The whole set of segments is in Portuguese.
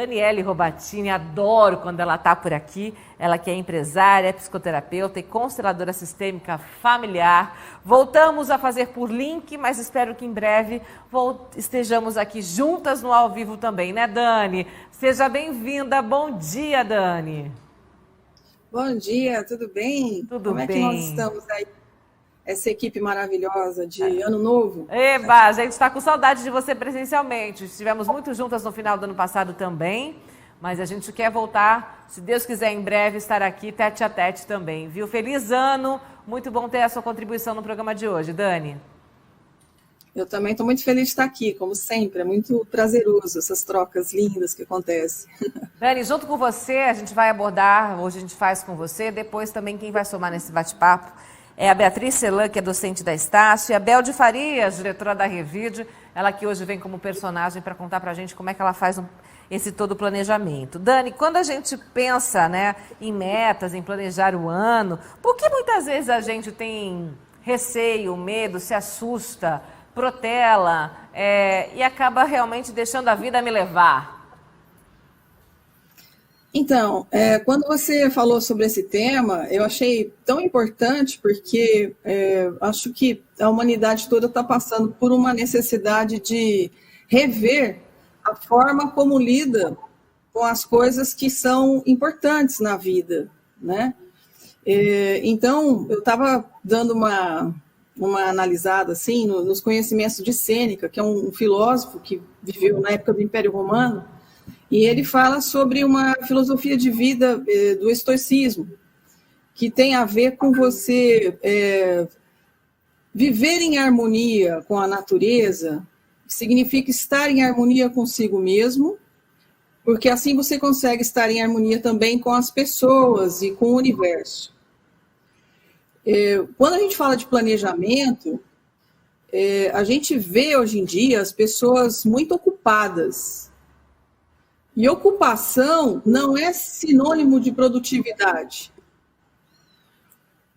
Daniele Robatini, adoro quando ela está por aqui. Ela que é empresária, é psicoterapeuta e consteladora sistêmica familiar. Voltamos a fazer por link, mas espero que em breve estejamos aqui juntas no ao vivo também, né, Dani? Seja bem-vinda. Bom dia, Dani. Bom dia, tudo bem? Tudo Como é bem. que nós estamos aí? Essa equipe maravilhosa de Ano Novo. Eba, a gente está com saudade de você presencialmente. Estivemos muito juntas no final do ano passado também, mas a gente quer voltar, se Deus quiser, em breve estar aqui tete a tete também, viu? Feliz ano, muito bom ter a sua contribuição no programa de hoje, Dani. Eu também estou muito feliz de estar aqui, como sempre, é muito prazeroso essas trocas lindas que acontecem. Dani, junto com você, a gente vai abordar, hoje a gente faz com você, depois também quem vai somar nesse bate-papo é a Beatriz Celan, que é docente da Estácio, e a Bel de Farias, diretora da Revide, ela que hoje vem como personagem para contar para a gente como é que ela faz esse todo planejamento. Dani, quando a gente pensa, né, em metas, em planejar o ano, por que muitas vezes a gente tem receio, medo, se assusta, protela e acaba realmente deixando a vida me levar? Então, quando você falou sobre esse tema, eu achei tão importante porque acho que a humanidade toda está passando por uma necessidade de rever a forma como lida com as coisas que são importantes na vida, né? Então, eu estava dando uma analisada assim nos conhecimentos de Sêneca, que é um filósofo que viveu na época do Império Romano. E ele fala sobre uma filosofia de vida do estoicismo, que tem a ver com você viver em harmonia com a natureza, que significa estar em harmonia consigo mesmo, porque assim você consegue estar em harmonia também com as pessoas e com o universo. Quando a gente fala de planejamento, a gente vê hoje em dia as pessoas muito ocupadas. E ocupação não é sinônimo de produtividade.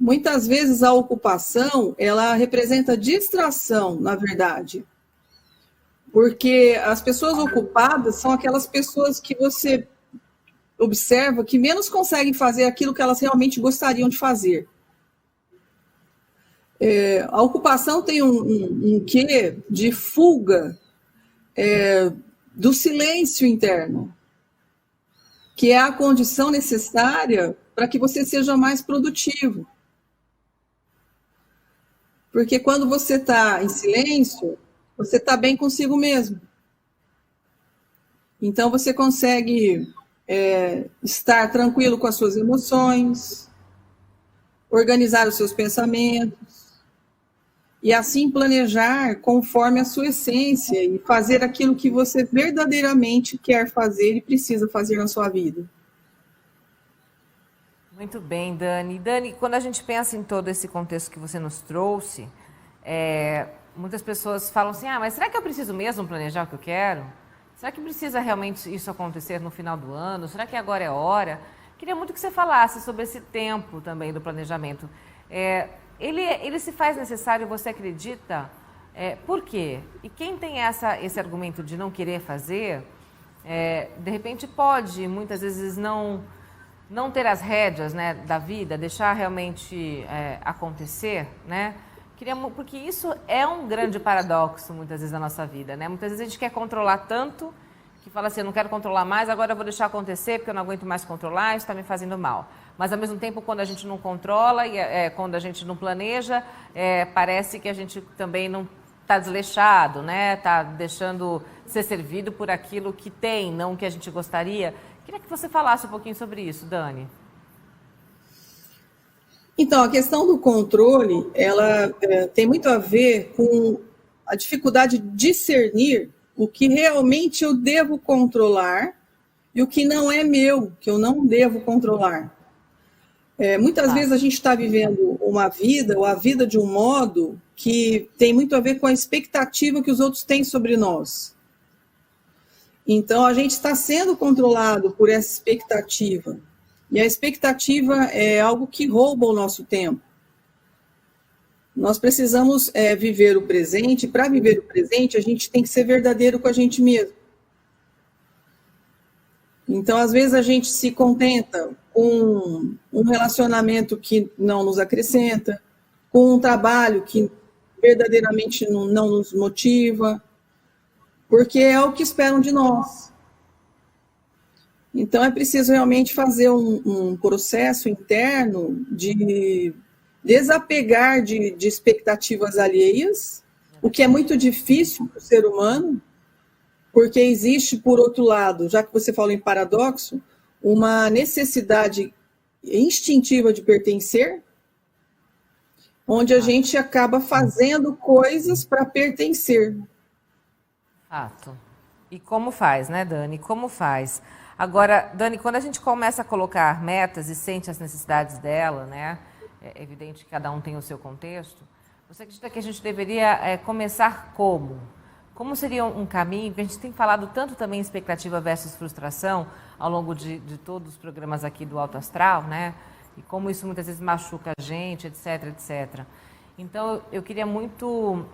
Muitas vezes a ocupação, ela representa distração, na verdade. Porque as pessoas ocupadas são aquelas pessoas que você observa que menos conseguem fazer aquilo que elas realmente gostariam de fazer. A ocupação tem um quê de fuga do silêncio interno, que é a condição necessária para que você seja mais produtivo. Porque quando você está em silêncio, você está bem consigo mesmo. Então você consegue estar tranquilo com as suas emoções, organizar os seus pensamentos, e assim planejar conforme a sua essência e fazer aquilo que você verdadeiramente quer fazer e precisa fazer na sua vida. Muito bem, Dani. Dani, quando a gente pensa em todo esse contexto que você nos trouxe, muitas pessoas falam assim, mas será que eu preciso mesmo planejar o que eu quero? Será que precisa realmente isso acontecer no final do ano? Será que agora é hora? Queria muito que você falasse sobre esse tempo também do planejamento. Ele se faz necessário, você acredita? Por quê? E quem tem esse argumento de não querer fazer, de repente pode, muitas vezes, não ter as rédeas, né, da vida, deixar realmente acontecer, né? Porque isso é um grande paradoxo, muitas vezes, na nossa vida, né? Muitas vezes a gente quer controlar tanto que fala assim, eu não quero controlar mais, agora eu vou deixar acontecer porque eu não aguento mais controlar, isso está me fazendo mal. Mas, ao mesmo tempo, quando a gente não controla, quando a gente não planeja, parece que a gente também não está desleixado, né? Está deixando ser servido por aquilo que tem, não o que a gente gostaria. Queria que você falasse um pouquinho sobre isso, Dani. Então, a questão do controle, ela tem muito a ver com a dificuldade de discernir o que realmente eu devo controlar e o que não é meu, que eu não devo controlar. Muitas vezes a gente está vivendo uma vida, ou a vida de um modo que tem muito a ver com a expectativa que os outros têm sobre nós. Então, a gente está sendo controlado por essa expectativa. E a expectativa é algo que rouba o nosso tempo. Nós precisamos viver o presente. Para viver o presente, a gente tem que ser verdadeiro com a gente mesmo. Então, às vezes, a gente se contenta com um relacionamento que não nos acrescenta, com um trabalho que verdadeiramente não nos motiva, porque é o que esperam de nós. Então, é preciso realmente fazer um processo interno de desapegar de expectativas alheias, o que é muito difícil para o ser humano, porque existe, por outro lado, já que você falou em paradoxo, uma necessidade instintiva de pertencer, onde a gente acaba fazendo coisas para pertencer. Fato. E como faz, né, Dani? Como faz? Agora, Dani, quando a gente começa a colocar metas e sente as necessidades dela, né? É evidente que cada um tem o seu contexto. Você acredita que a gente deveria começar como? Como seria um caminho? Porque a gente tem falado tanto também em expectativa versus frustração ao longo de todos os programas aqui do Alto Astral, né? E como isso muitas vezes machuca a gente, etc, etc. Então, eu queria muito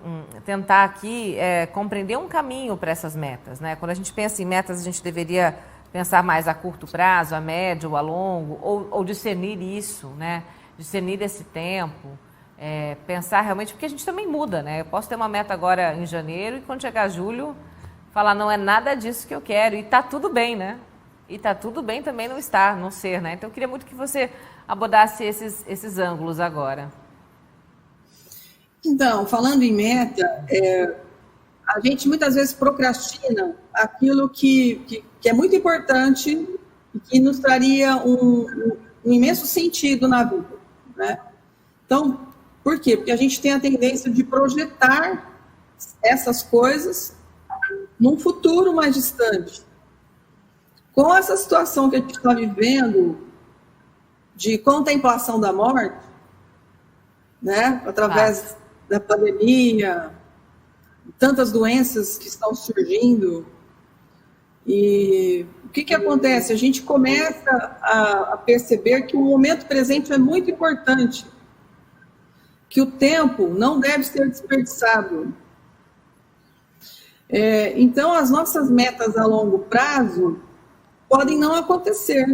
tentar aqui compreender um caminho para essas metas, né? Quando a gente pensa em metas, a gente deveria pensar mais a curto prazo, a médio, a longo, ou discernir isso, né? Discernir esse tempo, pensar realmente, porque a gente também muda, né? Eu posso ter uma meta agora em janeiro e quando chegar julho, falar, não é nada disso que eu quero, e tá tudo bem, né? E tá tudo bem também não estar, não ser, né? Então, eu queria muito que você abordasse esses ângulos agora. Então, falando em meta, a gente muitas vezes procrastina aquilo que é muito importante e que nos traria um imenso sentido na vida, né? Então, por quê? Porque a gente tem a tendência de projetar essas coisas num futuro mais distante. Com essa situação que a gente está vivendo de contemplação da morte, né? Através da pandemia, tantas doenças que estão surgindo. E o que acontece? A gente começa a perceber que o momento presente é muito importante, que o tempo não deve ser desperdiçado. Então, as nossas metas a longo prazo podem não acontecer.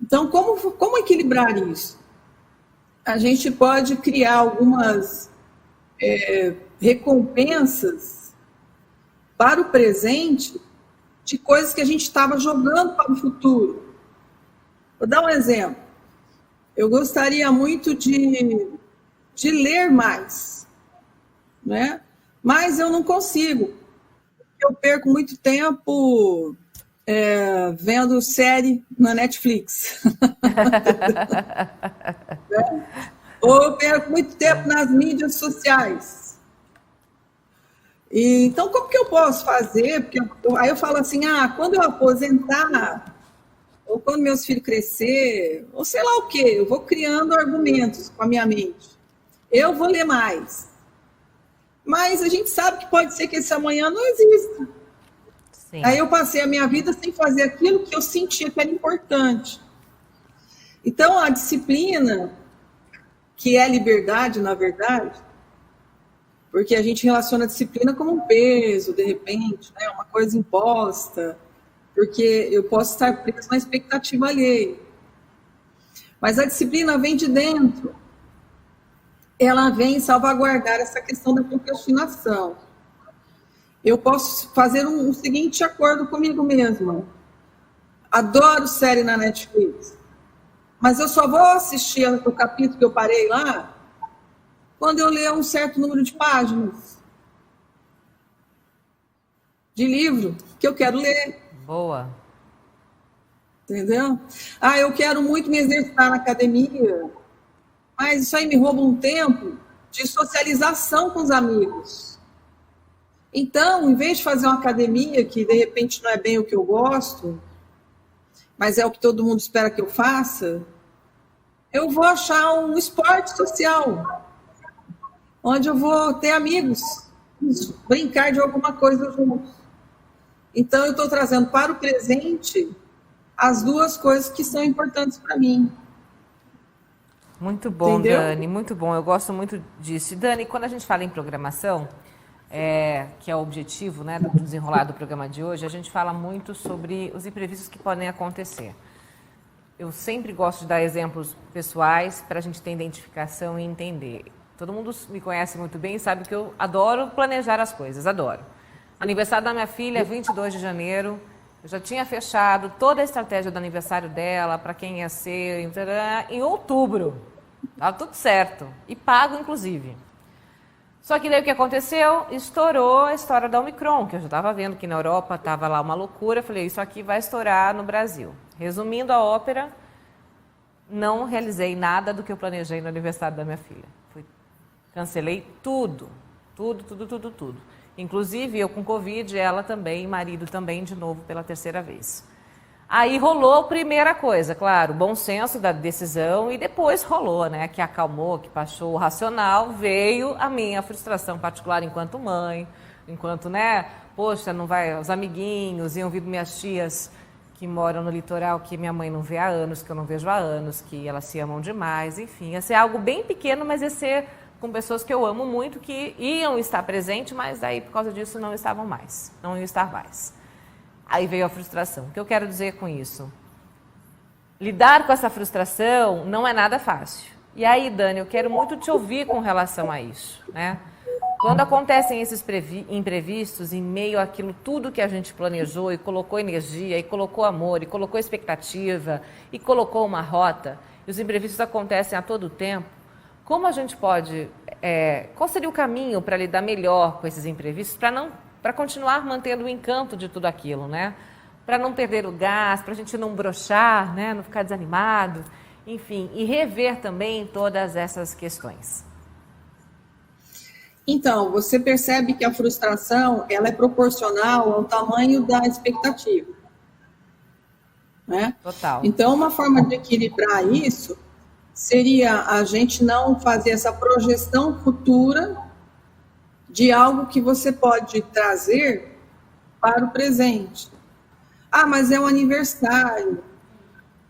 Então, como equilibrar isso? A gente pode criar algumas recompensas para o presente de coisas que a gente estava jogando para o futuro. Vou dar um exemplo. Eu gostaria muito de ler mais, né? Mas eu não consigo. Eu perco muito tempo vendo série na Netflix. Ou eu perco muito tempo nas mídias sociais. Então, como que eu posso fazer? Porque aí eu falo assim, quando eu aposentar, ou quando meus filhos crescer, ou sei lá o quê, eu vou criando argumentos com a minha mente. Eu vou ler mais. Mas a gente sabe que pode ser que esse amanhã não exista. Sim. Aí eu passei a minha vida sem fazer aquilo que eu sentia que era importante. Então, a disciplina, que é liberdade, na verdade, porque a gente relaciona a disciplina como um peso, de repente, né, uma coisa imposta, porque eu posso estar preso na expectativa alheia. Mas a disciplina vem de dentro. Ela vem salvaguardar essa questão da procrastinação. Eu posso fazer um seguinte acordo comigo mesma. Adoro série na Netflix, mas eu só vou assistir o capítulo que eu parei lá quando eu ler um certo número de páginas de livro que eu quero ler. Boa. Entendeu? Eu quero muito me exercitar na academia, mas isso aí me rouba um tempo de socialização com os amigos. Então, em vez de fazer uma academia que, de repente, não é bem o que eu gosto, mas é o que todo mundo espera que eu faça, eu vou achar um esporte social, onde eu vou ter amigos, brincar de alguma coisa juntos. Então, eu estou trazendo para o presente as duas coisas que são importantes para mim. Muito bom, entendeu? Dani, muito bom. Eu gosto muito disso. E, Dani, quando a gente fala em programação, que é o objetivo, né, do desenrolar do programa de hoje, a gente fala muito sobre os imprevistos que podem acontecer. Eu sempre gosto de dar exemplos pessoais para a gente ter identificação e entender. Todo mundo me conhece muito bem e sabe que eu adoro planejar as coisas, adoro. Aniversário da minha filha é 22 de janeiro, eu já tinha fechado toda a estratégia do aniversário dela, para quem ia ser, em outubro. Estava tudo certo, e pago inclusive. Só que daí o que aconteceu? Estourou a história da Omicron, que eu já estava vendo que na Europa estava lá uma loucura. Eu falei, isso aqui vai estourar no Brasil. Resumindo a ópera, não realizei nada do que eu planejei no aniversário da minha filha. Cancelei tudo. Inclusive, eu com Covid, ela também, marido também, de novo, pela terceira vez. Aí rolou a primeira coisa, claro, bom senso da decisão, e depois rolou, né, que acalmou, que baixou o racional, veio a minha frustração particular enquanto mãe, enquanto, né, poxa, não vai, os amiguinhos, iam vir minhas tias que moram no litoral, que minha mãe não vê há anos, que eu não vejo há anos, que elas se amam demais, enfim, ia ser algo bem pequeno, mas ia ser com pessoas que eu amo muito, que iam estar presentes, mas daí, por causa disso, não estavam mais, não iam estar mais. Aí veio a frustração. O que eu quero dizer com isso? Lidar com essa frustração não é nada fácil. E aí, Dani, eu quero muito te ouvir com relação a isso, né? Quando acontecem esses imprevistos, em meio àquilo tudo que a gente planejou e colocou energia, e colocou amor, e colocou expectativa, e colocou uma rota, e os imprevistos acontecem a todo tempo, como a gente pode... qual seria o caminho para lidar melhor com esses imprevistos, para continuar mantendo o encanto de tudo aquilo, né? Para não perder o gás, para a gente não brochar, né? Não ficar desanimado, enfim, e rever também todas essas questões. Então, você percebe que a frustração, ela é proporcional ao tamanho da expectativa, né? Total. Então, uma forma de equilibrar isso seria a gente não fazer essa projeção futura de algo que você pode trazer para o presente. Ah, mas é um aniversário.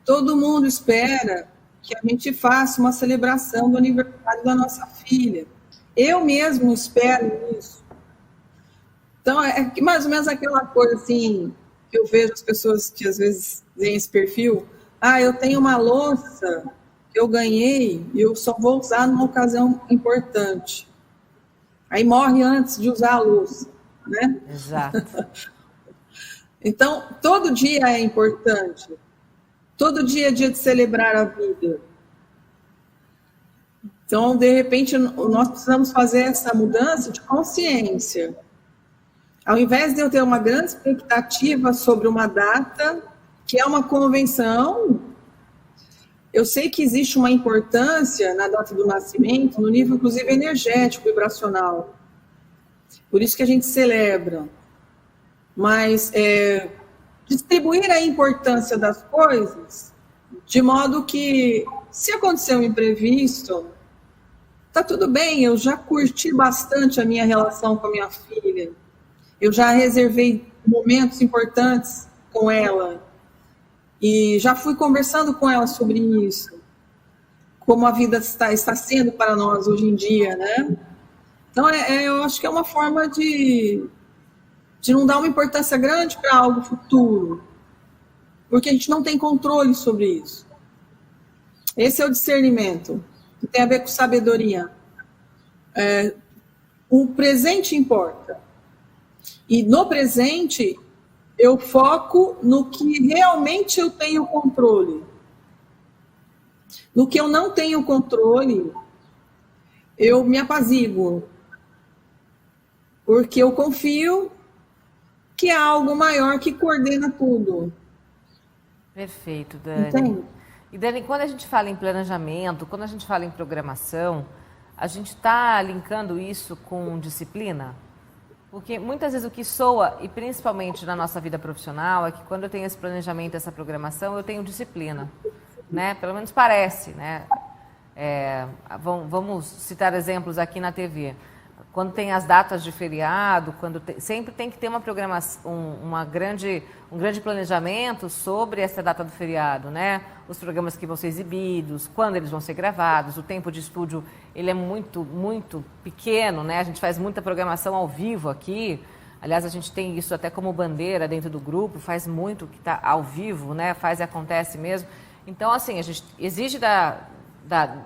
Todo mundo espera que a gente faça uma celebração do aniversário da nossa filha. Eu mesmo espero isso. Então, é mais ou menos aquela coisa assim, que eu vejo as pessoas que às vezes têm esse perfil. Ah, eu tenho uma louça que eu ganhei e eu só vou usar numa ocasião importante. Aí morre antes de usar a louça, né? Exato. Então, todo dia é importante. Todo dia é dia de celebrar a vida. Então, de repente, nós precisamos fazer essa mudança de consciência. Ao invés de eu ter uma grande expectativa sobre uma data, que é uma convenção, eu sei que existe uma importância na data do nascimento, no nível, inclusive, energético, vibracional. Por isso que a gente celebra. Mas distribuir a importância das coisas de modo que, se acontecer um imprevisto, tá tudo bem, eu já curti bastante a minha relação com a minha filha, eu já reservei momentos importantes com ela, e já fui conversando com ela sobre isso, como a vida está sendo para nós hoje em dia, né? Então, eu acho que é uma forma de não dar uma importância grande para algo futuro, porque a gente não tem controle sobre isso. Esse é o discernimento, que tem a ver com sabedoria. O presente importa. E no presente, eu foco no que realmente eu tenho controle. No que eu não tenho controle, eu me apaziguo. Porque eu confio que há algo maior que coordena tudo. Perfeito, Dani. Entende? E, Dani, quando a gente fala em planejamento, quando a gente fala em programação, a gente está linkando isso com disciplina? Porque muitas vezes o que soa, e principalmente na nossa vida profissional, é que quando eu tenho esse planejamento, essa programação, eu tenho disciplina, né? Pelo menos parece, né? Vamos citar exemplos aqui na TV. quando tem as datas de feriado, sempre tem que ter uma programação, um grande planejamento sobre essa data do feriado, né? Os programas que vão ser exibidos, quando eles vão ser gravados, o tempo de estúdio ele é muito, muito pequeno, né? A gente faz muita programação ao vivo aqui. Aliás, a gente tem isso até como bandeira dentro do grupo, faz muito que está ao vivo, né? Faz e acontece mesmo. Então, assim, a gente exige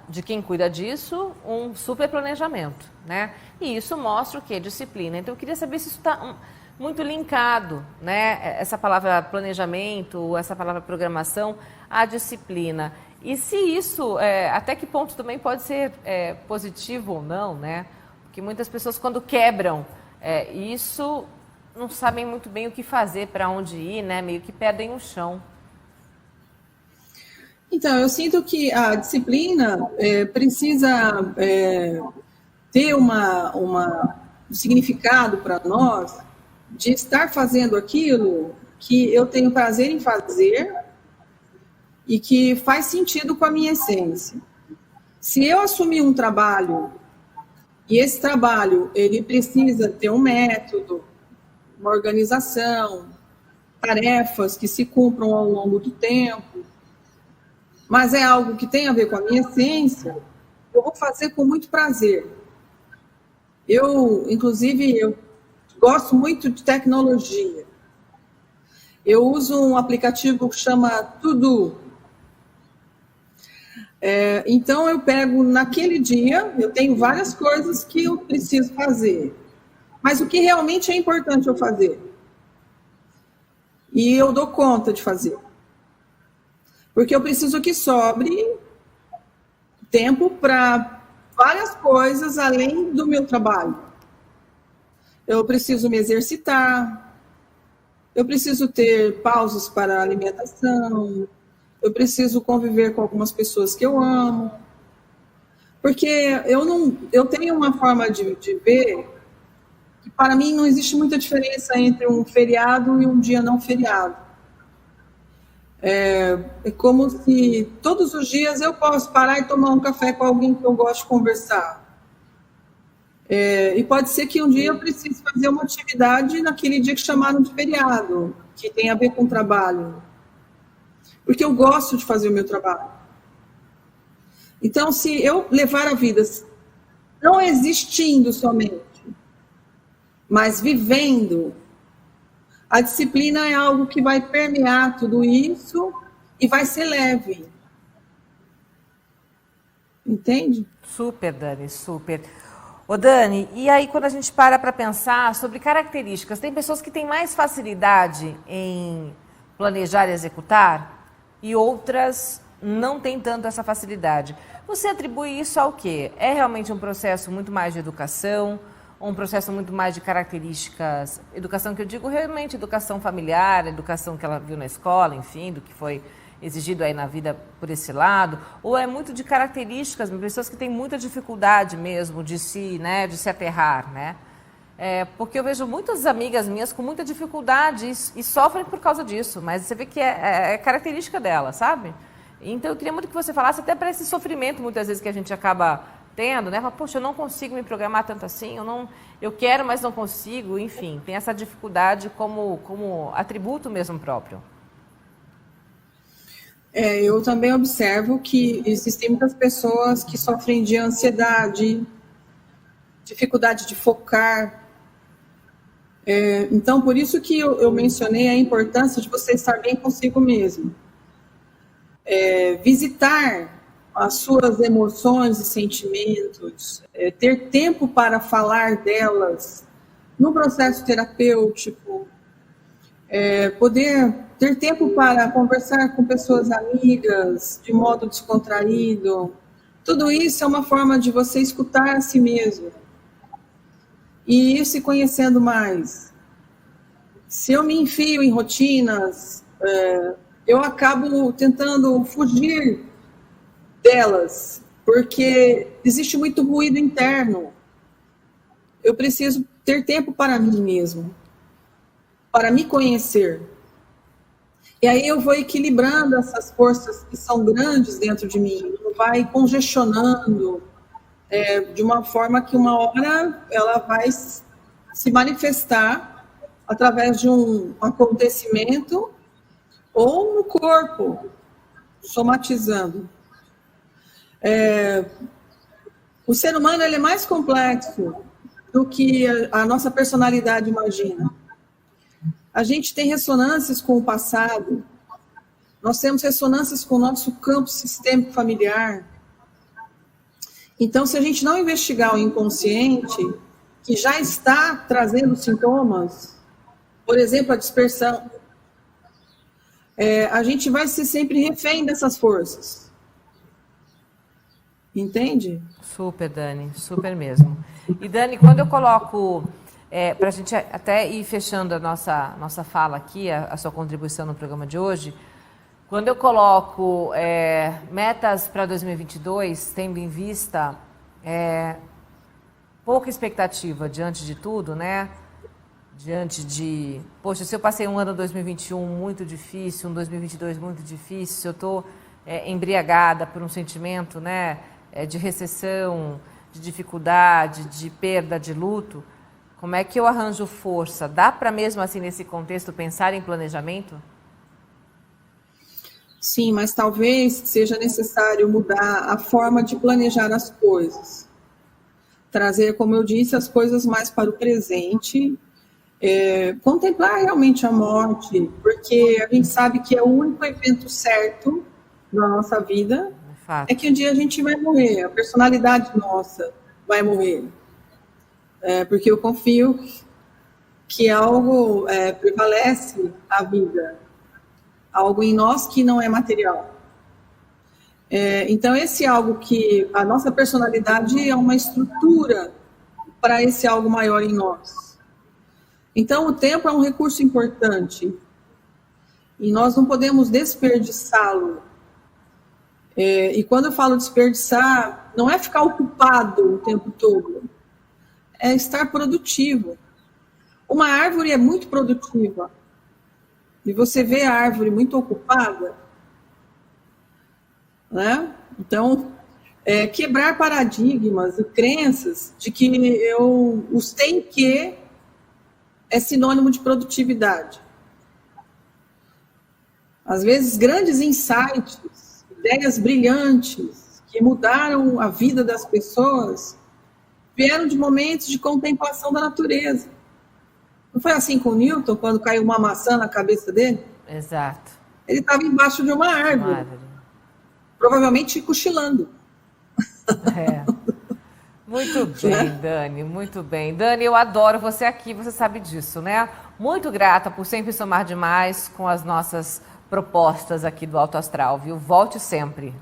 de quem cuida disso um super planejamento, né? E isso mostra o quê? Disciplina. Então, eu queria saber se isso está muito linkado, né? Essa palavra planejamento, essa palavra programação, à disciplina. E se isso, até que ponto também pode ser positivo ou não, né? Porque muitas pessoas, quando quebram isso, não sabem muito bem o que fazer, para onde ir, né? Meio que perdem o chão. Então, eu sinto que a disciplina precisa ter um significado para nós de estar fazendo aquilo que eu tenho prazer em fazer e que faz sentido com a minha essência. Se eu assumir um trabalho e esse trabalho ele precisa ter um método, uma organização, tarefas que se cumpram ao longo do tempo, mas é algo que tem a ver com a minha essência, eu vou fazer com muito prazer. Inclusive, eu gosto muito de tecnologia. Eu uso um aplicativo que chama To-Do. Então, eu pego naquele dia, eu tenho várias coisas que eu preciso fazer. Mas o que realmente é importante eu fazer? E eu dou conta de fazer. Porque eu preciso que sobre tempo para várias coisas além do meu trabalho. Eu preciso me exercitar, eu preciso ter pausas para alimentação, eu preciso conviver com algumas pessoas que eu amo. Porque eu tenho uma forma de ver que para mim não existe muita diferença entre um feriado e um dia não feriado. É como se todos os dias eu posso parar e tomar um café com alguém que eu gosto de conversar. E pode ser que um dia eu precise fazer uma atividade naquele dia que chamaram de feriado, que tem a ver com o trabalho. Porque eu gosto de fazer o meu trabalho. Então, se eu levar a vida não existindo somente, mas vivendo, a disciplina é algo que vai permear tudo isso e vai ser leve. Entende? Super, Dani, super. Ô, Dani, e aí quando a gente para pensar sobre características, tem pessoas que têm mais facilidade em planejar e executar e outras não têm tanto essa facilidade. Você atribui isso ao quê? É realmente um processo muito mais de educação, um processo muito mais de características, educação que eu digo realmente educação familiar, educação que ela viu na escola, enfim, do que foi exigido aí na vida por esse lado, ou é muito de características, pessoas que têm muita dificuldade mesmo de se aterrar, né? Porque eu vejo muitas amigas minhas com muita dificuldade e sofrem por causa disso, mas você vê que é característica dela, sabe? Então eu queria muito que você falasse até para esse sofrimento muitas vezes que a gente acaba tendo, né? Fala, poxa, eu não consigo me programar tanto assim, eu quero, mas não consigo, enfim, tem essa dificuldade como atributo mesmo próprio. Eu também observo que existem muitas pessoas que sofrem de ansiedade, dificuldade de focar. Então, por isso que eu mencionei a importância de você estar bem consigo mesmo. Visitar as suas emoções e sentimentos, ter tempo para falar delas no processo terapêutico, poder ter tempo para conversar com pessoas amigas de modo descontraído. Tudo isso é uma forma de você escutar a si mesmo e ir se conhecendo mais. Se eu me enfio em rotinas, eu acabo tentando fugir delas, porque existe muito ruído interno. Eu preciso ter tempo para mim mesmo, para me conhecer. E aí eu vou equilibrando essas forças que são grandes dentro de mim, vai congestionando de uma forma que uma hora ela vai se manifestar através de um acontecimento ou no corpo, somatizando. O ser humano ele é mais complexo do que a nossa personalidade imagina. A gente tem ressonâncias com o passado, nós temos ressonâncias com o nosso campo sistêmico familiar. Então, se a gente não investigar o inconsciente, que já está trazendo sintomas, por exemplo, a dispersão, a gente vai ser sempre refém dessas forças. Entende? Super, Dani, super mesmo. E, Dani, quando eu coloco, para a gente até ir fechando a nossa fala aqui, a sua contribuição no programa de hoje, quando eu coloco metas para 2022, tendo em vista pouca expectativa diante de tudo, né? Diante de, poxa, se eu passei um ano 2021 muito difícil, um 2022 muito difícil, se eu estou embriagada por um sentimento, né, de recessão, de dificuldade, de perda, de luto, como é que eu arranjo força? Dá para mesmo assim, nesse contexto, pensar em planejamento? Sim, mas talvez seja necessário mudar a forma de planejar as coisas. Trazer, como eu disse, as coisas mais para o presente, contemplar realmente a morte, porque a gente sabe que é o único evento certo na nossa vida, é que um dia a gente vai morrer, a personalidade nossa vai morrer. Porque eu confio que algo prevalece a vida, algo em nós que não é material. Então, esse algo que a nossa personalidade é uma estrutura para esse algo maior em nós. Então, o tempo é um recurso importante e nós não podemos desperdiçá-lo. E quando eu falo desperdiçar, não é ficar ocupado o tempo todo, é estar produtivo. Uma árvore é muito produtiva e você vê a árvore muito ocupada, né? Então, quebrar paradigmas e crenças de que os tem que é sinônimo de produtividade. Às vezes, grandes insights, ideias brilhantes que mudaram a vida das pessoas vieram de momentos de contemplação da natureza. Não foi assim com o Newton, quando caiu uma maçã na cabeça dele? Exato. Ele estava embaixo de uma árvore. Provavelmente cochilando. Muito bem, Dani, muito bem. Dani, eu adoro você aqui, você sabe disso, né? Muito grata por sempre somar demais com as nossas propostas aqui do Alto Astral, viu? Volte sempre.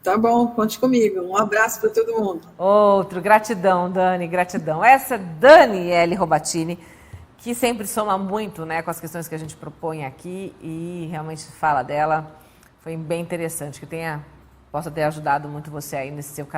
Tá bom, conte comigo. Um abraço para todo mundo. Outro, gratidão, Dani, gratidão. Essa é Daniele Robatini, que sempre soma muito, né, com as questões que a gente propõe aqui e realmente fala dela. Foi bem interessante, que possa ter ajudado muito você aí nesse seu caminho.